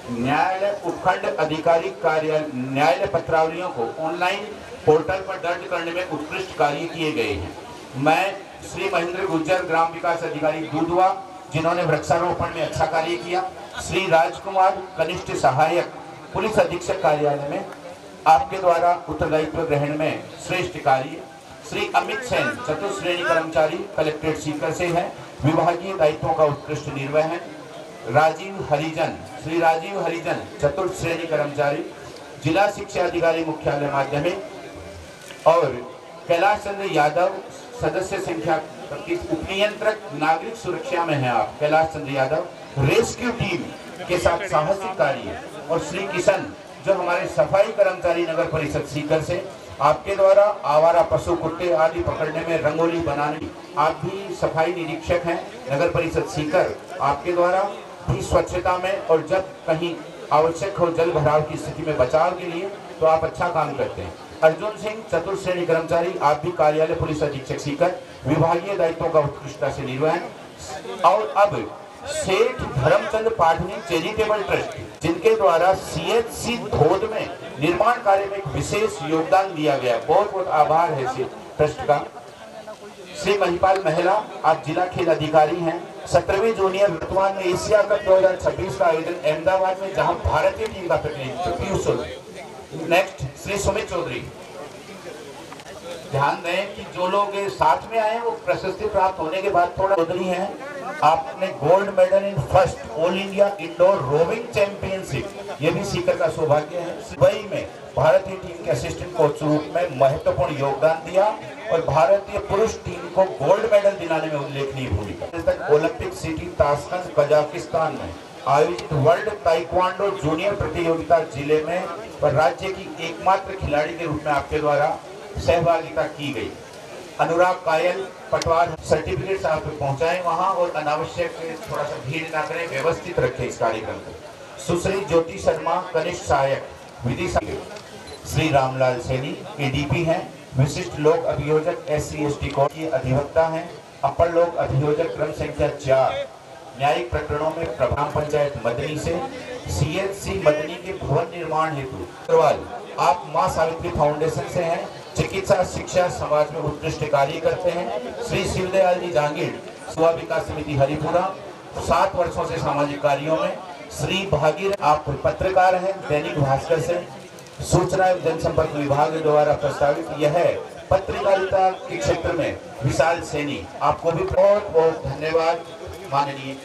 न्यायालय उपखंड अधिकारी कार्यालय न्यायालय पत्रावलियों को ऑनलाइन पोर्टल पर दर्ज करने में उत्कृष्ट कार्य किए गए हैं। मैं श्री महेंद्र गुर्जर ग्राम विकास अधिकारी दूधवा, जिन्होंने वृक्षारोपण में अच्छा कार्य किया। श्री राजकुमार कनिष्ठ सहायक पुलिस अधीक्षक कार्यालय में आपके द्वारा उत्तरदायित्व ग्रहण में श्रेष्ठ कार्य। श्री अमित सेन चतुश्रेणी कर्मचारी कलेक्ट्रेट सीकर से हैं, विभागीय दायित्वों का उत्कृष्ट निर्वहन। राजीव हरिजन, श्री राजीव हरिजन चतुर्थ श्रेणी कर्मचारी जिला शिक्षा अधिकारी मुख्यालय माध्यमिक। और कैलाश चंद्र यादव सदस्य संख्या 25 उपनियंत्रक नागरिक सुरक्षा में हैं आप, कैलाश चंद्र यादव रेस्क्यू टीम के साथ साहसिक कार्य। और श्री किशन जो हमारे सफाई कर्मचारी नगर परिषद सीकर से, आपके द्वारा आवारा पशु कुत्ते आदि पकड़ने में रंगोली बनाने, आप भी सफाई निरीक्षक हैं नगर परिषद सीकर, आपके द्वारा भी स्वच्छता में और जब कहीं आवश्यक हो जल भराव की स्थिति में बचाव के लिए तो आप अच्छा काम करते हैं। अर्जुन सिंह चतुर्थ श्रेणी कर्मचारी, आप भी कार्यालय पुलिस अधीक्षक सीकर, विभागीय दायित्वों का उत्कृष्टता से निर्वहन। और अब सेठ धर्मचंद पाठनी चैरिटेबल ट्रस्ट, जिनके द्वारा सीएचसी धोद में निर्माण कार्य में एक विशेष योगदान दिया गया, बहुत बहुत आभार है इस ट्रस्ट का। श्री महिपाल महिला, आप जिला खेल अधिकारी हैं। 17वें जूनियर वर्तमान में एशिया कप 2026 का आयोजन अहमदाबाद में, जहां भारतीय टीम का प्रतिनिधित्व। नेक्स्ट श्री सुमित चौधरी, ध्यान दें कि जो लोग साथ में आए वो प्रशस्ति प्राप्त होने के बाद थोड़ा चौधरी हैं, आपने gold medal in first all India indoor rowing championship, ये भी सीकर का सौभाग्य है। दुबई में भारतीय टीम के असिस्टेंट कोच रूप में महत्वपूर्ण योगदान दिया और भारतीय पुरुष टीम को गोल्ड मेडल दिलाने में उल्लेखनीय भूमिका। ओलंपिक सिटी ताशकंद कजाकिस्तान में आयोजित वर्ल्ड ताइक्वांडो जूनियर प्रतियोगिता जिले में पर राज्य की एकमात्र खिलाड़ी के रूप में आपके द्वारा सहभागिता की गई। अनुराग कायल पटवार सर्टिफिकेट आप पहुंचाएं वहां और अनावश्यक थोड़ा सा भीड़ ना करें, व्यवस्थित रखें इस कार्यक्रम को। सुश्री ज्योति शर्मा कनिष्ठ सहायक विधि। श्री रामलाल सैनी एडीपी हैं, विशिष्ट लोक अभियोजक SC/ST कोड के अधिवक्ता हैं, अपर लोक अभियोजक क्रम संख्या 4 न्यायिक प्रकरणों में प्रभाम पंचायत मदनी से। CHC मदनी के भवन निर्माण हेतु अग्रवाल, आप मां सावित्री फाउंडेशन से हैं, चिकित्सा शिक्षा समाज में उत्कृष्ट कार्य करते हैं। श्री शिवदयाल जी जहांगीर युवा विकास समिति हरिपुरा, 7 वर्षों से सामाजिक कार्यों में। श्री भागीर, आप पत्रकार हैं दैनिक भास्कर से, सूचना एवं जनसंपर्क विभाग द्वारा प्रस्तावित यह पत्रकारिता के क्षेत्र में विशाल सैनी, आपको भी बहुत बहुत धन्यवाद माननीय।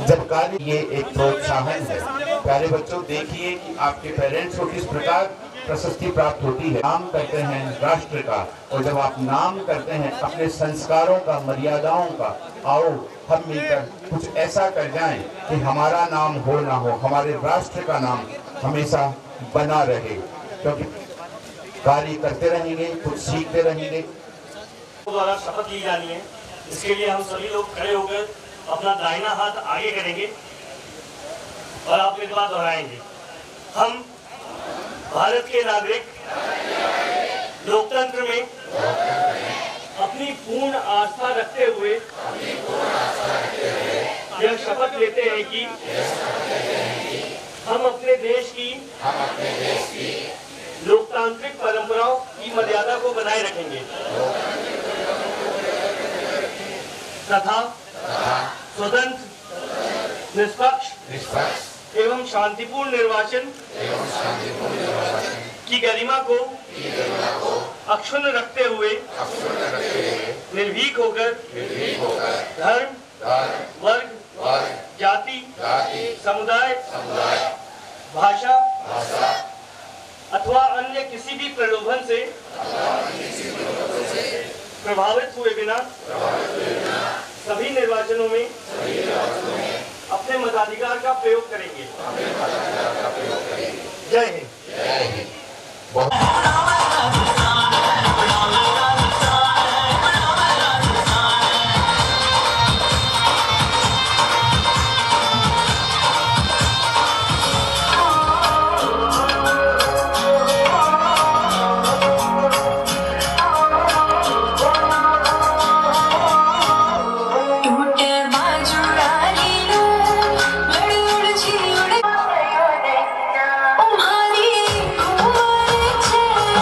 जब कार्य ये एक प्रोत्साहन है, प्यारे बच्चों देखिए कि आपके पेरेंट्स को किस प्रकार प्रशस्ति प्राप्त होती है। नाम करते हैं राष्ट्र का, और जब आप नाम करते हैं अपने संस्कारों का, मर्यादाओं का, आओ हम मिलकर कुछ ऐसा कर जाएं कि हमारा नाम हो ना हो, हमारे राष्ट्र का नाम हमेशा बना रहे, क्योंकि कार्य करते रहेंगे, कुछ सीखते रहेंगे। द्वारा शपथ ली जानी है। इसके लिए हम सभी लोग खड़े होकर अपना दाहिना हाथ आगे करेंगे और आप मेरे बाद दोहराएंगे। हम भारत के नागरिक लोकतंत्र में अपनी पूर्ण आस्था रखते हुए यह शपथ लेते हैं कि हम अपने देश की लोकतांत्रिक परंपराओं की मर्यादा को बनाए रखेंगे तथा स्वतंत्र, निष्पक्ष एवं शांतिपूर्ण निर्वाचन की गरिमा को अक्षुण्ण रखते हुए निर्भीक होकर धर्म, वर्ग, जाति, समुदाय, भाषा अथवा अन्य किसी भी प्रलोभन से प्रभावित हुए बिना सभी निर्वाचनों में अपने मताधिकार का प्रयोग करेंगे। जय हिंद। तुम्हारी उम्र छे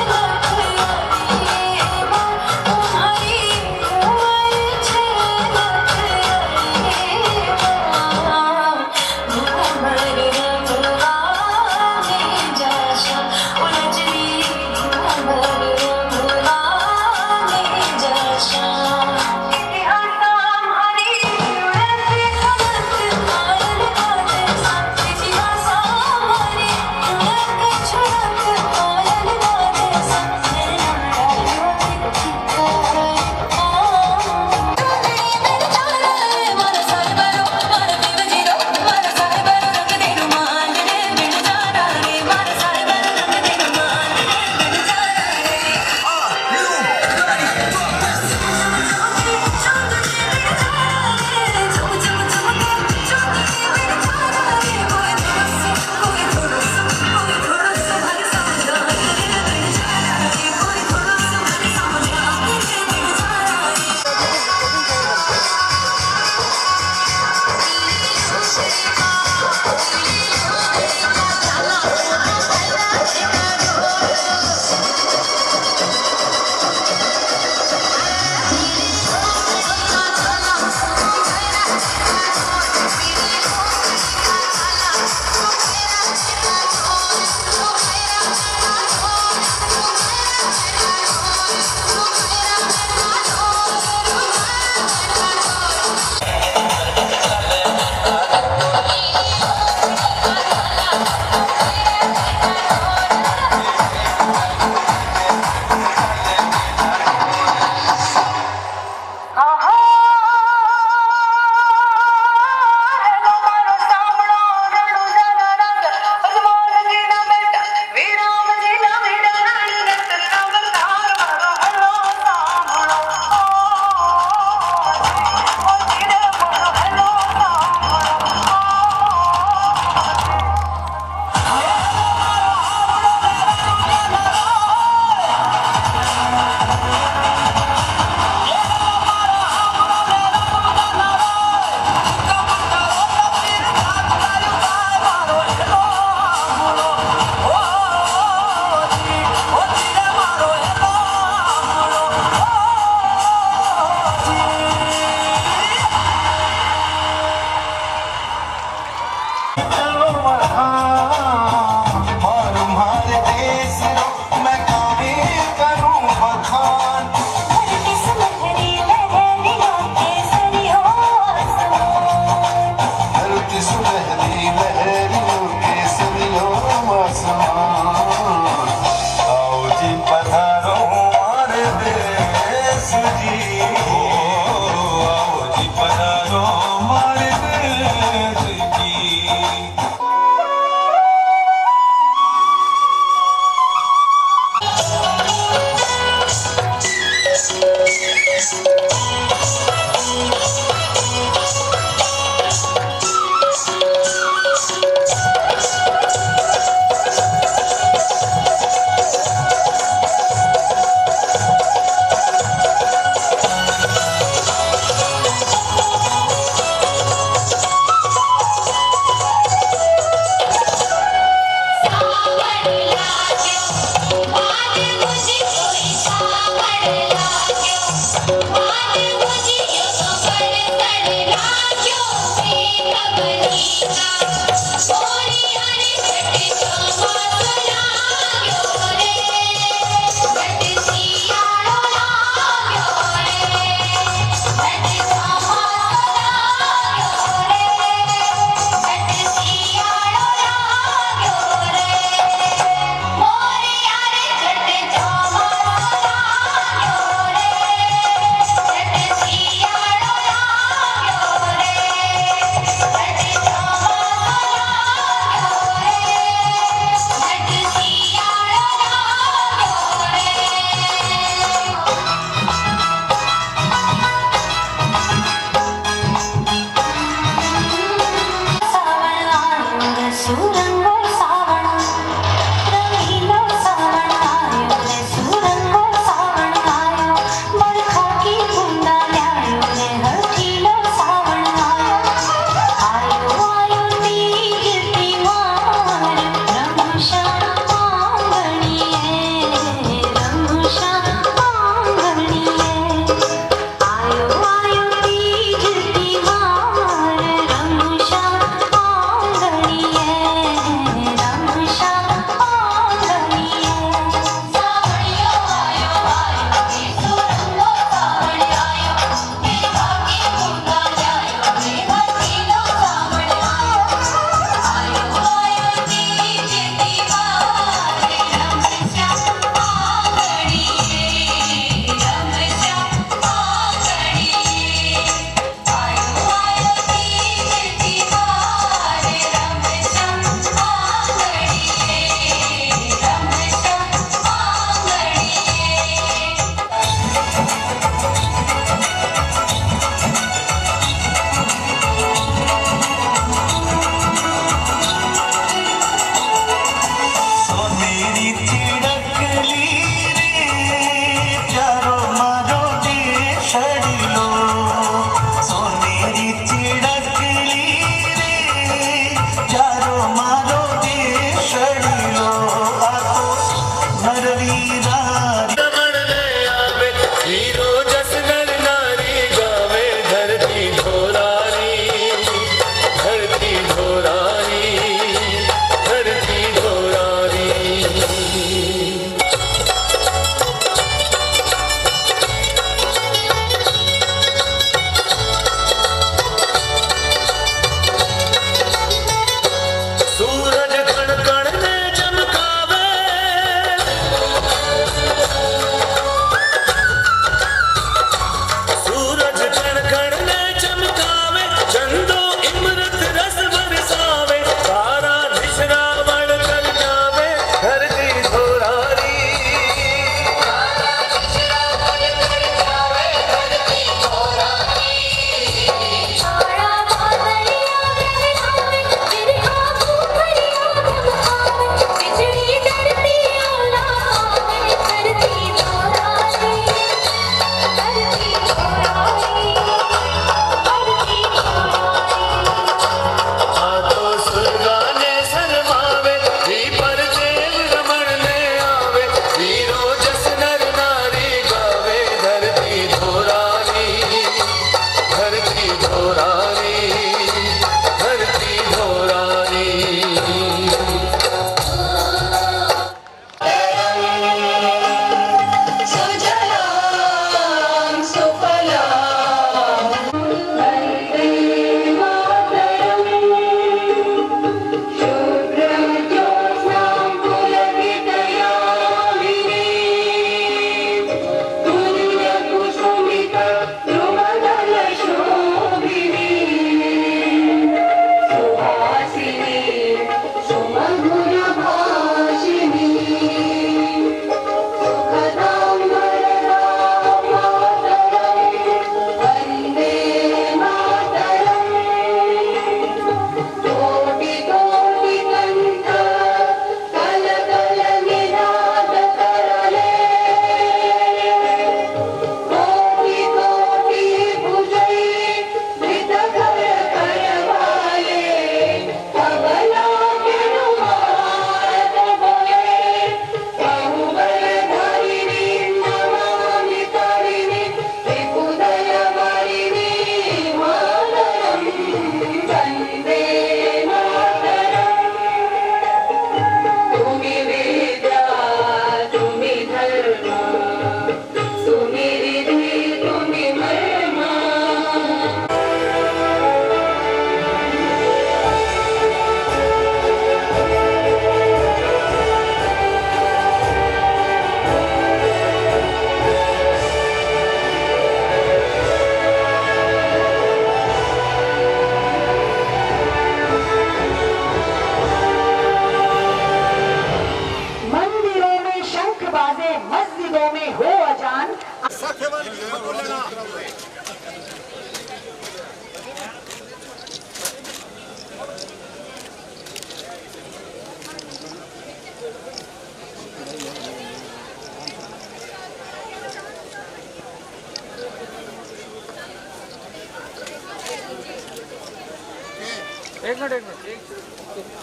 एक मिनट